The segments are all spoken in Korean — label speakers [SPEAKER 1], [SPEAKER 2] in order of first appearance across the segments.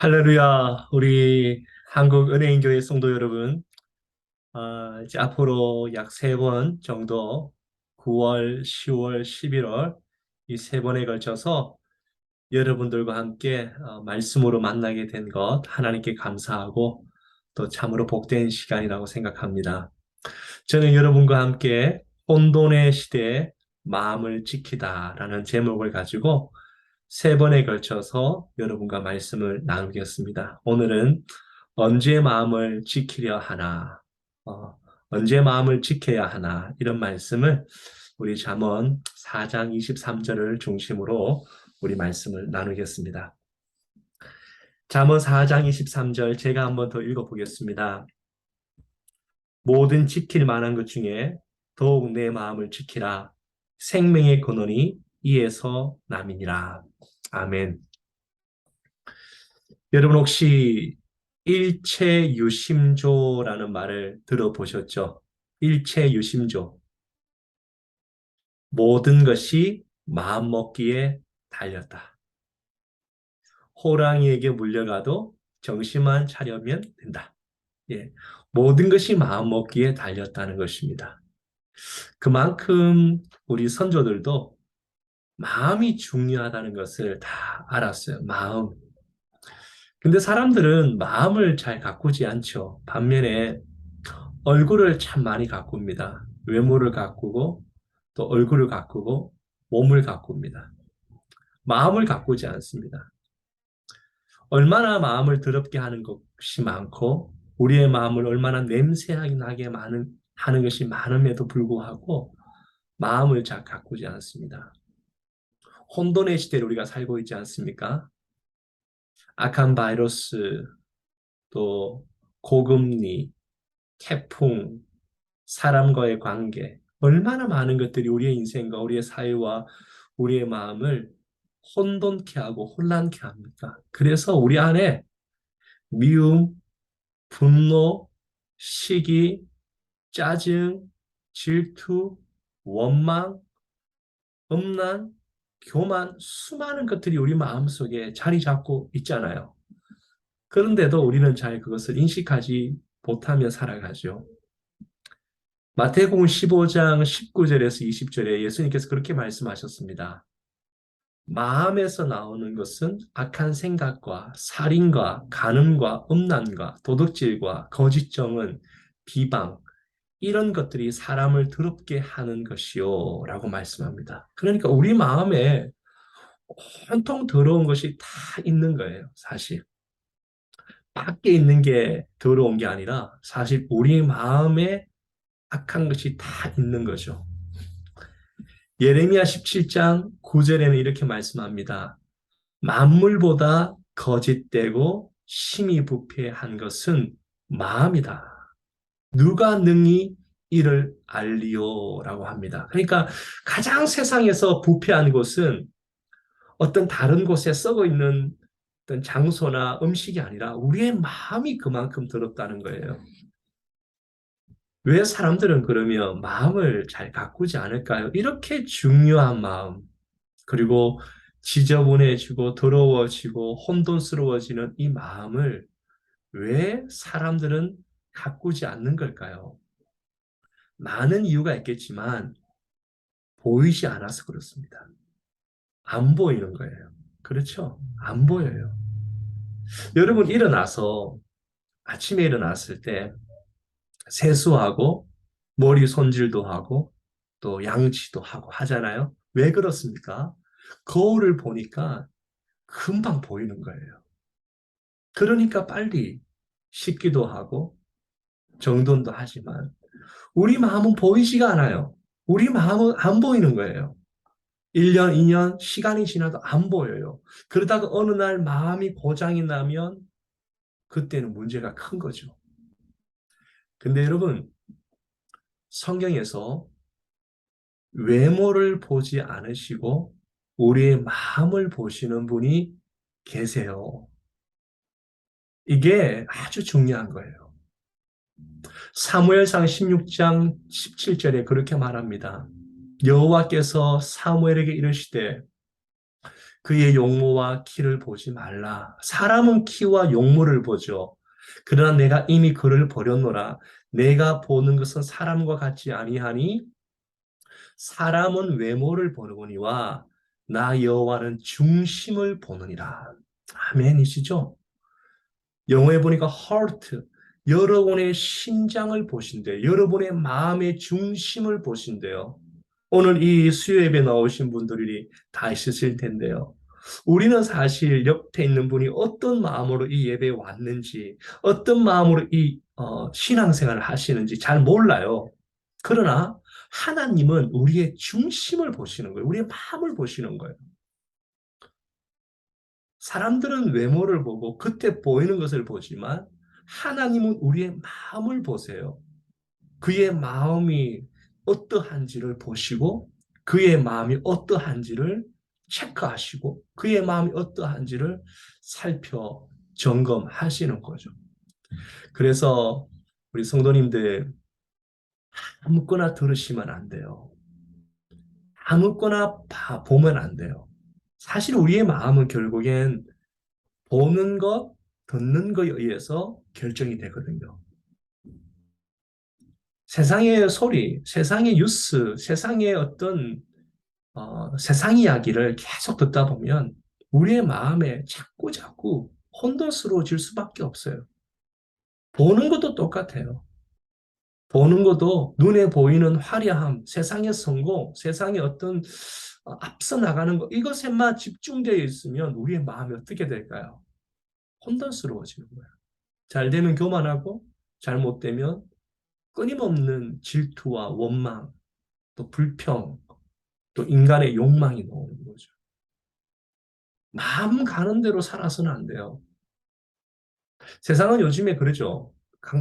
[SPEAKER 1] 할렐루야, 우리 한국은행교회 성도 여러분, 이제 앞으로 약 세 번 정도 9월, 10월, 11월 이 세 번에 걸쳐서 여러분들과 함께 말씀으로 만나게 된 것 하나님께 감사하고 또 참으로 복된 시간이라고 생각합니다. 저는 여러분과 함께 혼돈의 시대에 마음을 지키다라는 제목을 가지고 세 번에 걸쳐서 여러분과 말씀을 나누겠습니다. 오늘은 언제 마음을 지키려 하나, 어, 언제 마음을 지켜야 하나, 이런 말씀을 우리 잠언 4장 23절을 중심으로 우리 말씀을 나누겠습니다. 잠언 4장 23절 제가 한번 더 읽어보겠습니다. 모든 지킬 만한 것 중에 더욱 내 마음을 지키라. 생명의 근원이 이에서 남이니라. 아멘. 여러분 혹시 일체유심조라는 말을 들어보셨죠? 일체유심조. 모든 것이 마음먹기에 달렸다. 호랑이에게 물려가도 정신만 차려면 된다. 예, 모든 것이 마음먹기에 달렸다는 것입니다. 그만큼 우리 선조들도 마음이 중요하다는 것을 다 알았어요. 마음. 근데 사람들은 마음을 잘 가꾸지 않죠. 반면에 얼굴을 참 많이 가꿉니다. 외모를 가꾸고 또 얼굴을 가꾸고 몸을 가꿉니다. 마음을 가꾸지 않습니다. 얼마나 마음을 더럽게 하는 것이 많고 우리의 마음을 얼마나 냄새나게 하는 것이 많음에도 불구하고 마음을 잘 가꾸지 않습니다. 혼돈의 시대를 우리가 살고 있지 않습니까? 악한 바이러스, 또 고금리, 태풍, 사람과의 관계, 얼마나 많은 것들이 우리의 인생과 우리의 사회와 우리의 마음을 혼돈케 하고 혼란케 합니까? 그래서 우리 안에 미움, 분노, 시기, 짜증, 질투, 원망, 음란, 교만, 수많은 것들이 우리 마음속에 자리 잡고 있잖아요. 그런데도 우리는 잘 그것을 인식하지 못하며 살아가죠. 마태복음 15장 19절에서 20절에 예수님께서 그렇게 말씀하셨습니다. 마음에서 나오는 것은 악한 생각과 살인과 간음과 음란과 도둑질과 거짓정은 비방 이런 것들이 사람을 더럽게 하는 것이요 라고 말씀합니다. 그러니까 우리 마음에 온통 더러운 것이 다 있는 거예요, 사실. 밖에 있는 게 더러운 게 아니라 사실 우리 마음에 악한 것이 다 있는 거죠. 예레미야 17장 9절에는 이렇게 말씀합니다. 만물보다 거짓되고 심히 부패한 것은 마음이다. 누가 능히 이를 알리오? 라고 합니다. 그러니까 가장 세상에서 부패한 곳은 어떤 다른 곳에 썩어 있는 어떤 장소나 음식이 아니라 우리의 마음이 그만큼 더럽다는 거예요. 왜 사람들은 그러면 마음을 잘 가꾸지 않을까요? 이렇게 중요한 마음, 그리고 지저분해지고 더러워지고 혼돈스러워지는 이 마음을 왜 사람들은 가꾸지 않는 걸까요? 많은 이유가 있겠지만 보이지 않아서 그렇습니다. 안 보이는 거예요. 그렇죠? 안 보여요. 여러분 일어나서 아침에 일어났을 때 세수하고 머리 손질도 하고 또 양치도 하고 하잖아요. 왜 그렇습니까? 거울을 보니까 금방 보이는 거예요. 그러니까 빨리 씻기도 하고 정돈도 하지만 우리 마음은 보이지가 않아요. 우리 마음은 안 보이는 거예요. 1년, 2년 시간이 지나도 안 보여요. 그러다가 어느 날 마음이 고장이 나면 그때는 문제가 큰 거죠. 근데 여러분 성경에서 외모를 보지 않으시고 우리의 마음을 보시는 분이 계세요. 이게 아주 중요한 거예요. 사무엘상 16장 17절에 그렇게 말합니다. 여호와께서 사무엘에게 이르시되 그의 용모와 키를 보지 말라. 사람은 키와 용모를 보죠. 그러나 내가 이미 그를 버렸노라. 내가 보는 것은 사람과 같지 아니하니 사람은 외모를 보느니와 나 여호와는 중심을 보느니라. 아멘이시죠? 영어에 보니까 heart, 여러분의 심장을 보신대요. 여러분의 마음의 중심을 보신대요. 오늘 이 수요 예배 나오신 분들이 다 있으실 텐데요. 우리는 사실 옆에 있는 분이 어떤 마음으로 이 예배에 왔는지, 어떤 마음으로 이 신앙생활을 하시는지 잘 몰라요. 그러나 하나님은 우리의 중심을 보시는 거예요. 우리의 마음을 보시는 거예요. 사람들은 외모를 보고 그때 보이는 것을 보지만 하나님은 우리의 마음을 보세요. 그의 마음이 어떠한지를 보시고 그의 마음이 어떠한지를 체크하시고 그의 마음이 어떠한지를 살펴 점검하시는 거죠. 그래서 우리 성도님들 아무거나 들으시면 안 돼요. 아무거나 보면 안 돼요. 사실 우리의 마음은 결국엔 보는 것, 듣는 것에 의해서 결정이 되거든요. 세상의 소리, 세상의 뉴스, 세상의 어떤 세상 이야기를 계속 듣다 보면 우리의 마음에 자꾸 혼돈스러워질 수밖에 없어요. 보는 것도 똑같아요. 보는 것도 눈에 보이는 화려함, 세상의 성공, 세상의 어떤 앞서 나가는 것, 이것에만 집중되어 있으면 우리의 마음이 어떻게 될까요? 혼돈스러워지는 거예요. 잘 되면 교만하고 잘못되면 끊임없는 질투와 원망, 또 불평, 또 인간의 욕망이 나오는 거죠. 마음 가는 대로 살아서는 안 돼요. 세상은 요즘에 그러죠.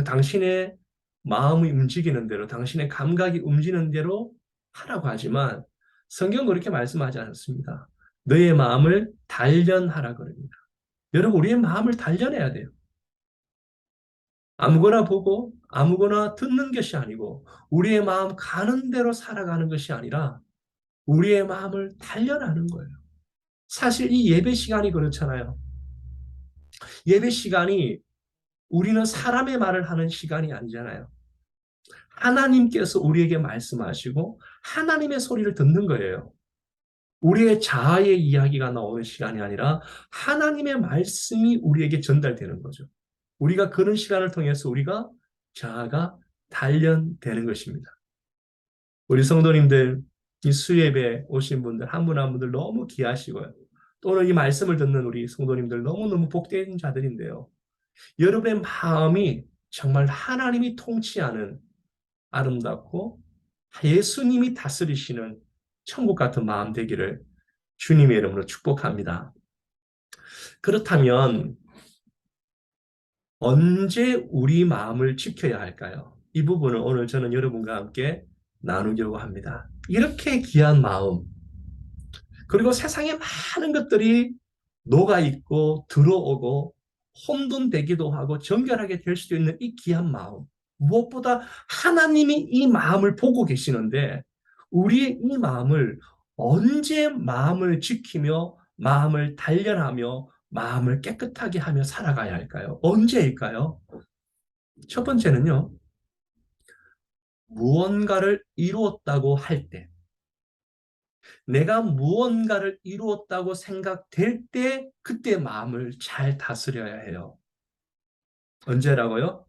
[SPEAKER 1] 당신의 마음이 움직이는 대로, 당신의 감각이 움직이는 대로 하라고 하지만 성경은 그렇게 말씀하지 않습니다. 너의 마음을 단련하라 그럽니다. 여러분, 우리의 마음을 단련해야 돼요. 아무거나 보고 아무거나 듣는 것이 아니고 우리의 마음 가는 대로 살아가는 것이 아니라 우리의 마음을 단련하는 거예요. 사실 이 예배 시간이 그렇잖아요. 예배 시간이 우리는 사람의 말을 하는 시간이 아니잖아요. 하나님께서 우리에게 말씀하시고 하나님의 소리를 듣는 거예요. 우리의 자아의 이야기가 나오는 시간이 아니라 하나님의 말씀이 우리에게 전달되는 거죠. 우리가 그런 시간을 통해서 우리가 자아가 단련되는 것입니다. 우리 성도님들, 이 수예배 오신 분들 한 분 한 분들 너무 귀하시고요. 또는 이 말씀을 듣는 우리 성도님들 너무너무 복된 자들인데요. 여러분의 마음이 정말 하나님이 통치하는 아름답고 예수님이 다스리시는 천국 같은 마음 되기를 주님의 이름으로 축복합니다. 그렇다면 언제 우리 마음을 지켜야 할까요? 이 부분을 오늘 저는 여러분과 함께 나누려고 합니다. 이렇게 귀한 마음, 그리고 세상에 많은 것들이 녹아있고 들어오고 혼돈되기도 하고 정결하게 될 수도 있는 이 귀한 마음. 무엇보다 하나님이 이 마음을 보고 계시는데 우리의 이 마음을 언제 마음을 지키며 마음을 단련하며 마음을 깨끗하게 하며 살아가야 할까요? 언제일까요? 첫 번째는요. 무언가를 이루었다고 할 때, 내가 무언가를 이루었다고 생각될 때 그때 마음을 잘 다스려야 해요. 언제라고요?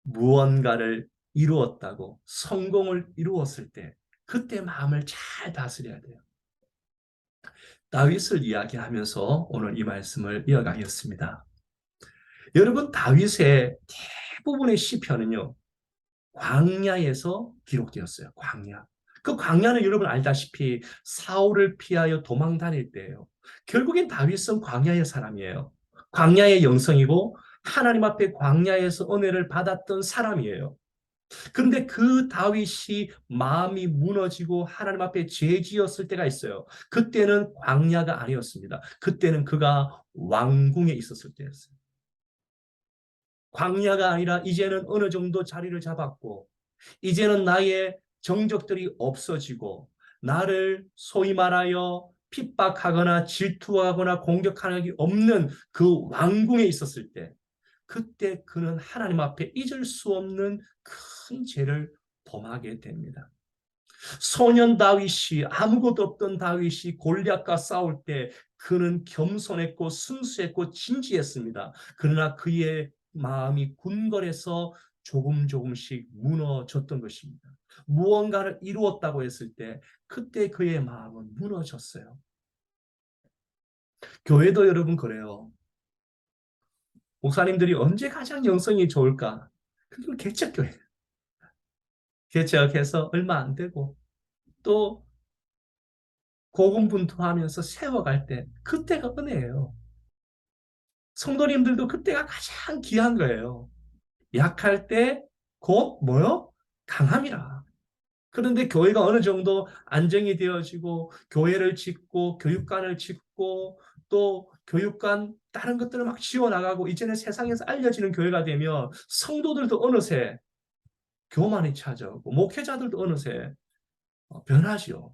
[SPEAKER 1] 무언가를 이루었다고 성공을 이루었을 때 그때 마음을 잘 다스려야 돼요. 다윗을 이야기하면서 오늘 이 말씀을 이어가겠습니다. 여러분, 다윗의 대부분의 시편은요. 광야에서 기록되었어요. 광야. 그 광야는 여러분 알다시피 사울을 피하여 도망 다닐 때예요. 결국엔 다윗은 광야의 사람이에요. 광야의 영성이고 하나님 앞에 광야에서 은혜를 받았던 사람이에요. 근데 그 다윗이 마음이 무너지고 하나님 앞에 죄 지었을 때가 있어요. 그때는 광야가 아니었습니다. 그때는 그가 왕궁에 있었을 때였어요. 광야가 아니라 이제는 어느 정도 자리를 잡았고 이제는 나의 정적들이 없어지고 나를 소위 말하여 핍박하거나 질투하거나 공격하는 게 없는 그 왕궁에 있었을 때, 그때 그는 하나님 앞에 잊을 수 없는 큰 죄를 범하게 됩니다. 소년 다윗이, 아무것도 없던 다윗이 골리앗과 싸울 때 그는 겸손했고 순수했고 진지했습니다. 그러나 그의 마음이 궁궐에서 조금씩 무너졌던 것입니다. 무언가를 이루었다고 했을 때 그때 그의 마음은 무너졌어요. 교회도 여러분 그래요. 목사님들이 언제 가장 영성이 좋을까? 그건 개척교회. 개척해서 얼마 안 되고 또 고군분투하면서 세워갈 때 그때가 은혜예요. 성도님들도 그때가 가장 귀한 거예요. 약할 때 곧 뭐요? 강함이라. 그런데 교회가 어느 정도 안정이 되어지고 교회를 짓고 교육관을 짓고 또 교육관 다른 것들을 막 지어나가고 이제는 세상에서 알려지는 교회가 되면 성도들도 어느새 교만이 찾아오고 목회자들도 어느새 변하지요.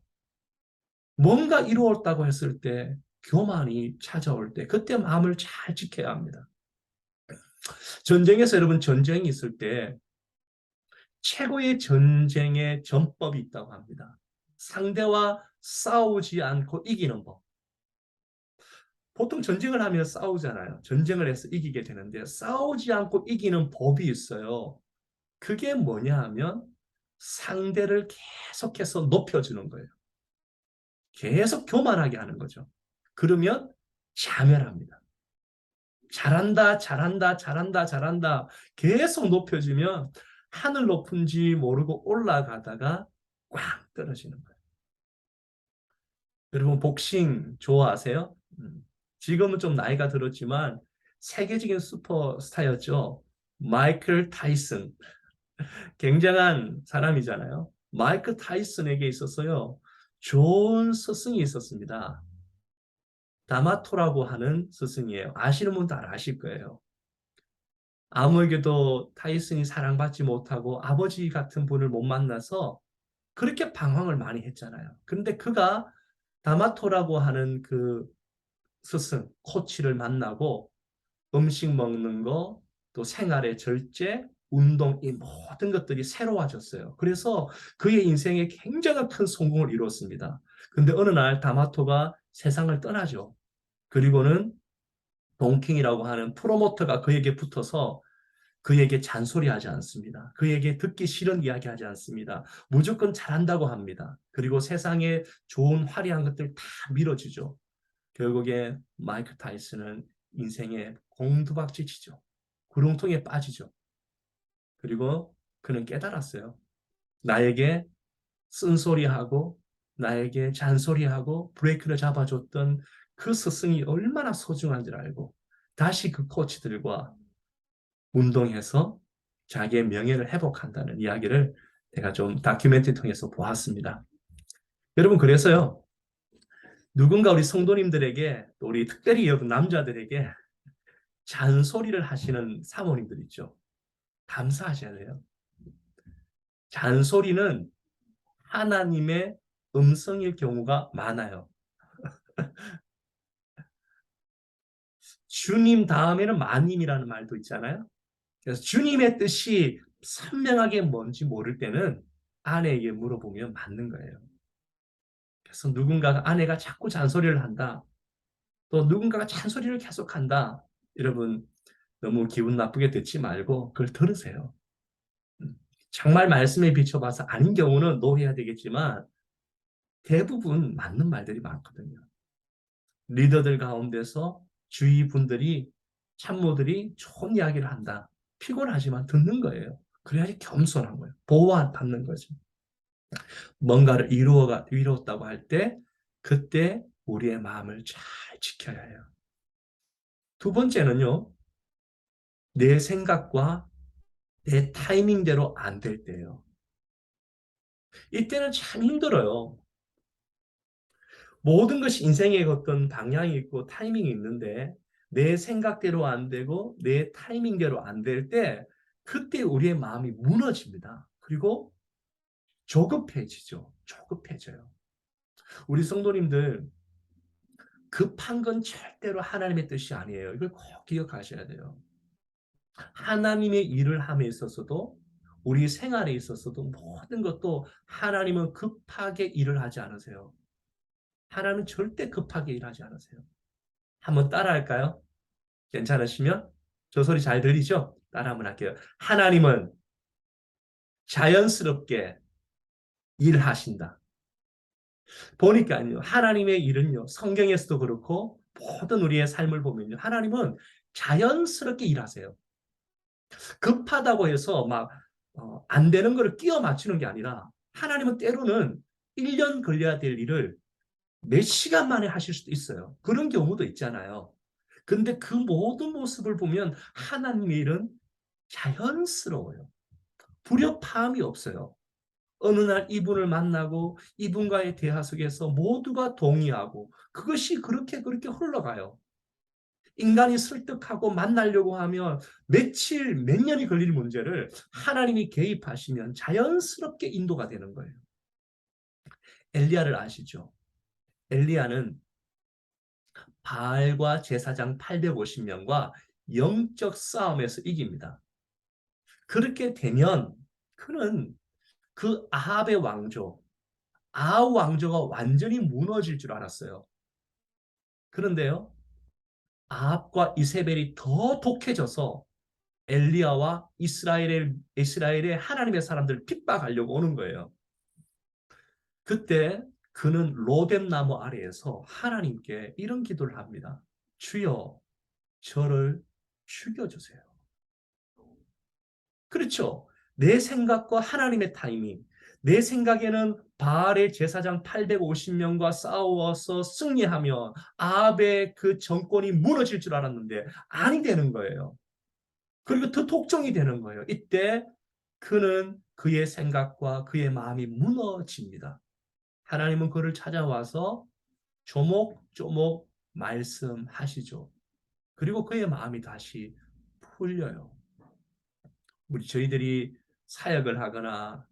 [SPEAKER 1] 뭔가 이루었다고 했을 때 교만이 찾아올 때 그때 마음을 잘 지켜야 합니다. 전쟁에서 여러분 전쟁이 있을 때 최고의 전쟁의 전법이 있다고 합니다. 상대와 싸우지 않고 이기는 법. 보통 전쟁을 하면 싸우잖아요. 전쟁을 해서 이기게 되는데 싸우지 않고 이기는 법이 있어요. 그게 뭐냐 하면 상대를 계속해서 높여주는 거예요. 계속 교만하게 하는 거죠. 그러면 자멸합니다. 잘한다, 잘한다, 잘한다, 잘한다. 계속 높여주면 하늘 높은지 모르고 올라가다가 꽝 떨어지는 거예요. 여러분 복싱 좋아하세요? 지금은 좀 나이가 들었지만 세계적인 슈퍼스타였죠. 마이클 타이슨. 굉장한 사람이잖아요. 마이클 타이슨에게 있어서요. 좋은 스승이 있었습니다. 다마토라고 하는 스승이에요. 아시는 분 다 아실 거예요. 아무에게도 타이슨이 사랑받지 못하고 아버지 같은 분을 못 만나서 그렇게 방황을 많이 했잖아요. 그런데 그가 다마토라고 하는 그 스승, 코치를 만나고 음식 먹는 거, 또 생활의 절제, 운동, 이 모든 것들이 새로워졌어요. 그래서 그의 인생에 굉장히 큰 성공을 이뤘습니다. 근데 어느 날 다마토가 세상을 떠나죠. 그리고는 동킹이라고 하는 프로모터가 그에게 붙어서 그에게 잔소리하지 않습니다. 그에게 듣기 싫은 이야기하지 않습니다. 무조건 잘한다고 합니다. 그리고 세상에 좋은 화려한 것들 다 밀어주죠. 결국에 마이크 타이슨은 인생에 공두박질치죠. 구렁텅이에 빠지죠. 그리고 그는 깨달았어요. 나에게 쓴소리하고 나에게 잔소리하고 브레이크를 잡아줬던 그 스승이 얼마나 소중한 줄 알고 다시 그 코치들과 운동해서 자기의 명예를 회복한다는 이야기를 제가 좀 다큐멘터리 통해서 보았습니다. 여러분 그래서요. 누군가 우리 성도님들에게 또 우리 특별히 여러분 남자들에게 잔소리를 하시는 사모님들 있죠. 감사하셔야 돼요. 잔소리는 하나님의 음성일 경우가 많아요. 주님 다음에는 마님이라는 말도 있잖아요. 그래서 주님의 뜻이 선명하게 뭔지 모를 때는 아내에게 물어보면 맞는 거예요. 그래서 누군가가 아내가 자꾸 잔소리를 한다. 또 누군가가 잔소리를 계속한다. 여러분 너무 기분 나쁘게 듣지 말고 그걸 들으세요. 정말 말씀에 비춰봐서 아닌 경우는 노해야 되겠지만 대부분 맞는 말들이 많거든요. 리더들 가운데서 주위 분들이 참모들이 좋은 이야기를 한다. 피곤하지만 듣는 거예요. 그래야지 겸손한 거예요. 보호받는 거죠. 뭔가를 이루었다고 할 때 그때 우리의 마음을 잘 지켜야 해요. 두 번째는요. 내 생각과 내 타이밍대로 안 될 때예요. 이때는 참 힘들어요. 모든 것이 인생의 어떤 방향이 있고 타이밍이 있는데 내 생각대로 안 되고 내 타이밍대로 안 될 때 그때 우리의 마음이 무너집니다. 그리고 조급해지죠. 조급해져요. 우리 성도님들 급한 건 절대로 하나님의 뜻이 아니에요. 이걸 꼭 기억하셔야 돼요. 하나님의 일을 함에 있어서도 우리 생활에 있어서도 모든 것도 하나님은 급하게 일을 하지 않으세요. 하나님은 절대 급하게 일하지 않으세요. 한번 따라할까요? 괜찮으시면? 저 소리 잘 들리죠? 따라 한번 할게요. 하나님은 자연스럽게 일하신다. 보니까요, 하나님의 일은요, 성경에서도 그렇고 모든 우리의 삶을 보면요, 하나님은 자연스럽게 일하세요. 급하다고 해서 막 안 되는 걸 끼워 맞추는 게 아니라 하나님은 때로는 1년 걸려야 될 일을 몇 시간 만에 하실 수도 있어요. 그런 경우도 있잖아요. 근데 그 모든 모습을 보면 하나님의 일은 자연스러워요. 불협화음이 없어요. 어느 날 이분을 만나고 이분과의 대화 속에서 모두가 동의하고 그것이 그렇게 흘러가요. 인간이 설득하고 만나려고 하면 며칠, 몇 년이 걸릴 문제를 하나님이 개입하시면 자연스럽게 인도가 되는 거예요. 엘리야를 아시죠? 엘리야는 바알과 제사장 850명과 영적 싸움에서 이깁니다. 그렇게 되면 그는 그 아합의 왕조, 아합 왕조가 완전히 무너질 줄 알았어요. 그런데요, 아합과 이세벨이 더 독해져서 엘리야와 이스라엘의 하나님의 사람들 핍박하려고 오는 거예요. 그때 그는 로뎀나무 아래에서 하나님께 이런 기도를 합니다. 주여, 저를 죽여주세요. 그렇죠. 내 생각과 하나님의 타이밍. 내 생각에는 바알의 제사장 850명과 싸워서 승리하면 아합의 그 정권이 무너질 줄 알았는데 아니 되는 거예요. 그리고 더 독종이 되는 거예요. 이때 그는 그의 생각과 그의 마음이 무너집니다. 하나님은 그를 찾아와서 조목조목 말씀하시죠. 그리고 그의 마음이 다시 풀려요. 저희들이 사역을 하거나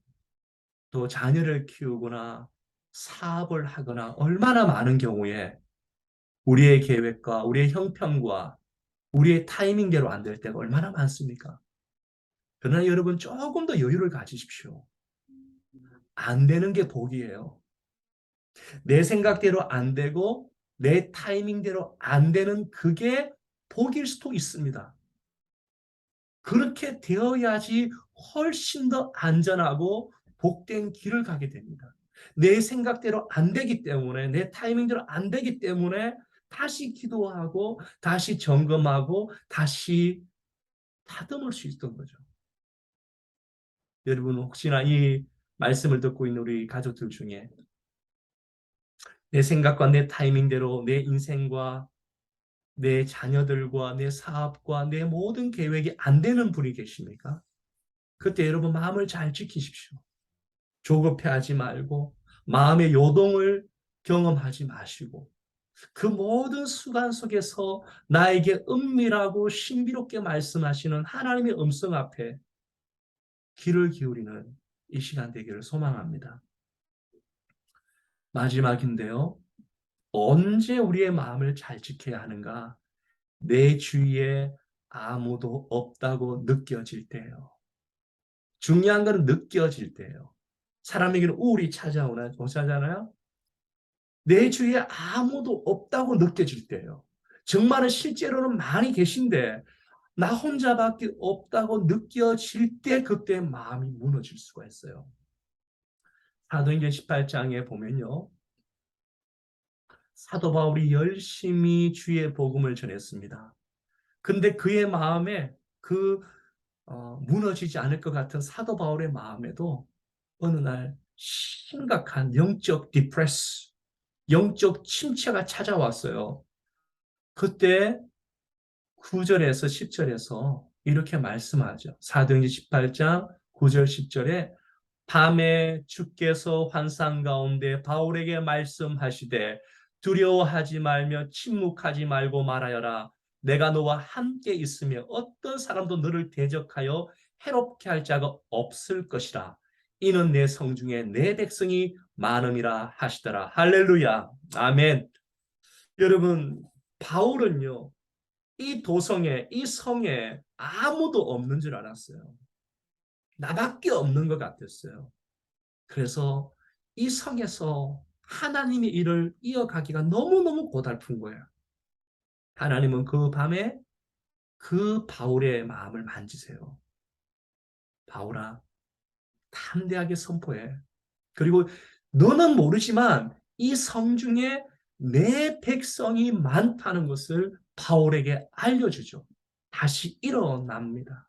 [SPEAKER 1] 또 자녀를 키우거나 사업을 하거나 얼마나 많은 경우에 우리의 계획과 우리의 형편과 우리의 타이밍대로 안 될 때가 얼마나 많습니까? 그러나 여러분 조금 더 여유를 가지십시오. 안 되는 게 복이에요. 내 생각대로 안 되고 내 타이밍대로 안 되는 그게 복일 수도 있습니다. 그렇게 되어야지 훨씬 더 안전하고 복된 길을 가게 됩니다. 내 생각대로 안 되기 때문에, 내 타이밍대로 안 되기 때문에 다시 기도하고, 다시 점검하고, 다시 다듬을 수 있던 거죠. 여러분, 혹시나 이 말씀을 듣고 있는 우리 가족들 중에 내 생각과 내 타이밍대로 내 인생과 내 자녀들과 내 사업과 내 모든 계획이 안 되는 분이 계십니까? 그때 여러분 마음을 잘 지키십시오. 조급해하지 말고 마음의 요동을 경험하지 마시고 그 모든 수간 속에서 나에게 은밀하고 신비롭게 말씀하시는 하나님의 음성 앞에 귀를 기울이는 이 시간 되기를 소망합니다. 마지막인데요. 언제 우리의 마음을 잘 지켜야 하는가? 내 주위에 아무도 없다고 느껴질 때예요. 중요한 건 느껴질 때예요. 사람에게는 우울이 오잖아요. 내 주위에 아무도 없다고 느껴질 때예요. 정말은 실제로는 많이 계신데 나 혼자밖에 없다고 느껴질 때 그때 마음이 무너질 수가 있어요. 사도행전 18장에 보면요. 사도 바울이 열심히 주의 복음을 전했습니다. 근데 그의 마음에 무너지지 않을 것 같은 사도 바울의 마음에도 어느 날 심각한 영적 디프레스, 영적 침체가 찾아왔어요. 그때 9절에서 10절에서 이렇게 말씀하죠. 사도행전 18장 9절 10절에 밤에 주께서 환상 가운데 바울에게 말씀하시되 두려워하지 말며 침묵하지 말고 말하여라. 내가 너와 함께 있으며 어떤 사람도 너를 대적하여 해롭게 할 자가 없을 것이라. 이는 내 성중에 내 백성이 많음이라 하시더라. 할렐루야. 아멘. 여러분, 바울은요, 이 도성에, 이 성에 아무도 없는 줄 알았어요. 나밖에 없는 것 같았어요. 그래서 이 성에서 하나님의 일을 이어가기가 너무너무 고달픈 거예요. 하나님은 그 밤에 그 바울의 마음을 만지세요. 바울아, 담대하게 선포해. 그리고 너는 모르지만 이 성 중에 내 백성이 많다는 것을 바울에게 알려주죠. 다시 일어납니다.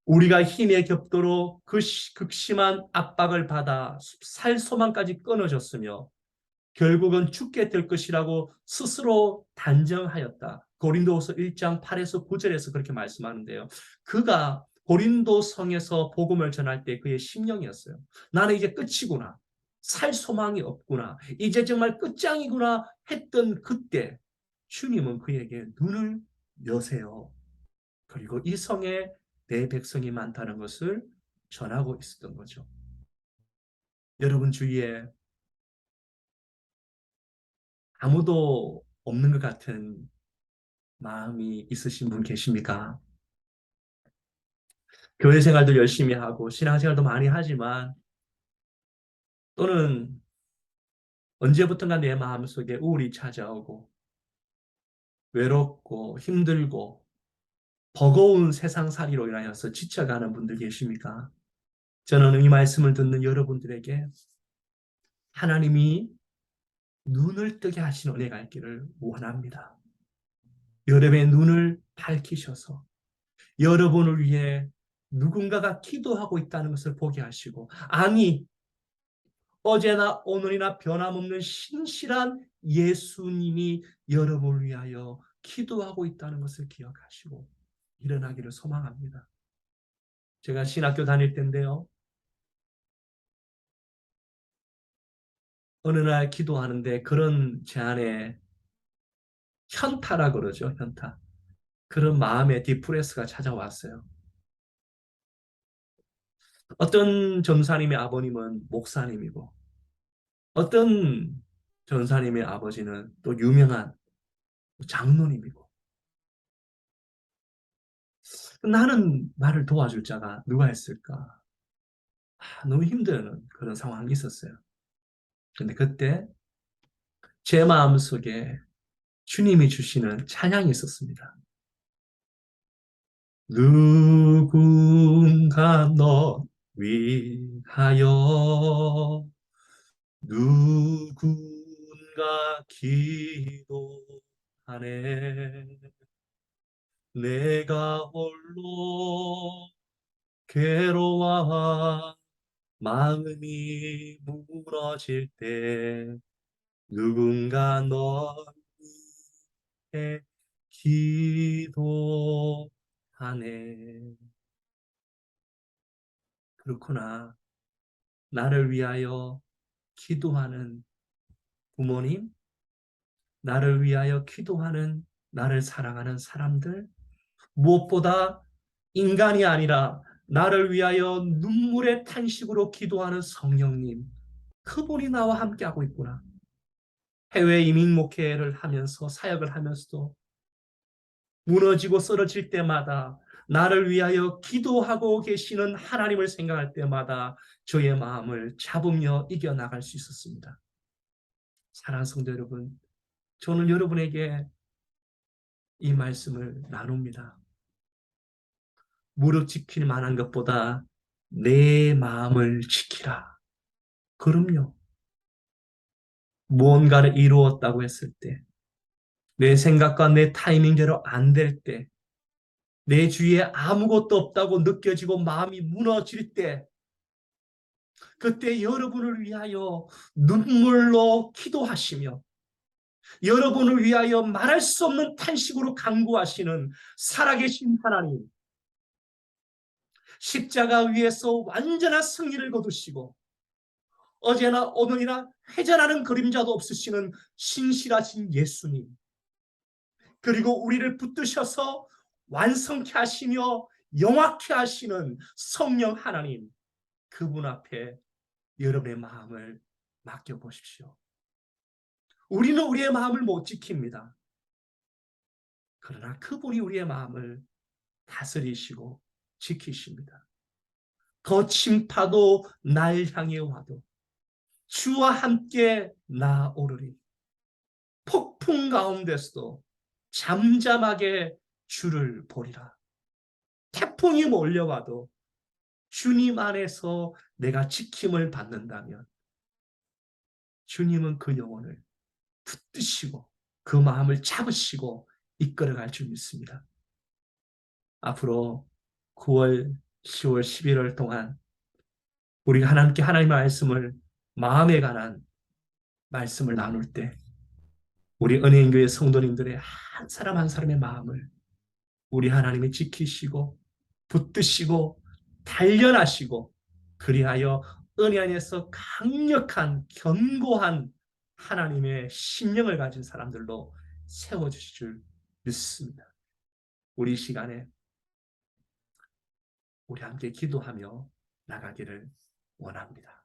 [SPEAKER 1] 우리가 힘에 겹도록 그 극심한 압박을 받아 살 소망까지 끊어졌으며 결국은 죽게 될 것이라고 스스로 단정하였다. 고린도후서 1장 8에서 9절에서 그렇게 말씀하는데요. 그가 고린도 성에서 복음을 전할 때 그의 심령이었어요. 나는 이제 끝이구나. 살 소망이 없구나. 이제 정말 끝장이구나 했던 그때 주님은 그에게 눈을 여세요. 그리고 이 성에 내 백성이 많다는 것을 전하고 있었던 거죠. 여러분 주위에 아무도 없는 것 같은 마음이 있으신 분 계십니까? 교회 생활도 열심히 하고 신앙생활도 많이 하지만 또는 언제부턴가 내 마음속에 우울이 찾아오고 외롭고 힘들고 버거운 세상살이로 인하여서 지쳐가는 분들 계십니까? 저는 이 말씀을 듣는 여러분들에게 하나님이 눈을 뜨게 하신 은혜가 있기를 원합니다. 여러분의 눈을 밝히셔서 여러분을 위해 누군가가 기도하고 있다는 것을 보게 하시고, 아니 어제나 오늘이나 변함없는 신실한 예수님이 여러분을 위하여 기도하고 있다는 것을 기억하시고 일어나기를 소망합니다. 제가 신학교 다닐 때인데요, 어느 날 기도하는데 그런 제 안에 현타라 그러죠. 현타. 그런 마음의 디프레스가 찾아왔어요. 어떤 전사님의 아버님은 목사님이고 어떤 전사님의 아버지는 또 유명한 장로님이고, 나는 나를 도와줄 자가 누가 있을까? 너무 힘든 그런 상황이 있었어요. 근데 그때 제 마음속에 주님이 주시는 찬양이 있었습니다. 누군가 너 위하여 누군가 기도하네. 내가 홀로 괴로워 마음이 무너질 때 누군가 널 위해 기도하네. 그렇구나. 나를 위하여 기도하는 부모님, 나를 위하여 기도하는 나를 사랑하는 사람들, 무엇보다 인간이 아니라 나를 위하여 눈물의 탄식으로 기도하는 성령님, 그분이 나와 함께하고 있구나. 해외 이민 목회를 하면서 사역을 하면서도 무너지고 쓰러질 때마다 나를 위하여 기도하고 계시는 하나님을 생각할 때마다 저의 마음을 잡으며 이겨나갈 수 있었습니다. 사랑하는 성도 여러분, 저는 여러분에게 이 말씀을 나눕니다. 무릎 지킬 만한 것보다 내 마음을 지키라. 그럼요. 무언가를 이루었다고 했을 때, 내 생각과 내 타이밍대로 안 될 때, 내 주위에 아무것도 없다고 느껴지고 마음이 무너질 때, 그때 여러분을 위하여 눈물로 기도하시며 여러분을 위하여 말할 수 없는 탄식으로 간구하시는 살아계신 하나님, 십자가 위에서 완전한 승리를 거두시고 어제나 오늘이나 회전하는 그림자도 없으시는 신실하신 예수님, 그리고 우리를 붙드셔서 완성케 하시며 영화케 하시는 성령 하나님, 그분 앞에 여러분의 마음을 맡겨보십시오. 우리는 우리의 마음을 못 지킵니다. 그러나 그분이 우리의 마음을 다스리시고 지키십니다. 거친 파도 날 향해 와도 주와 함께 나오르리. 폭풍 가운데서도 잠잠하게 주를 보리라. 태풍이 몰려와도 주님 안에서 내가 지킴을 받는다면 주님은 그 영혼을 붙드시고 그 마음을 잡으시고 이끌어갈 줄 믿습니다. 앞으로 9월, 10월, 11월 동안 우리가 하나님께 하나님의 말씀을 마음에 관한 말씀을 나눌 때 우리 은혜인교회 성도님들의 한 사람 한 사람의 마음을 우리 하나님이 지키시고 붙드시고 단련하시고 그리하여 은혜 안에서 강력한 견고한 하나님의 심령을 가진 사람들로 세워주실 줄 믿습니다. 우리 시간에 우리 함께 기도하며 나가기를 원합니다.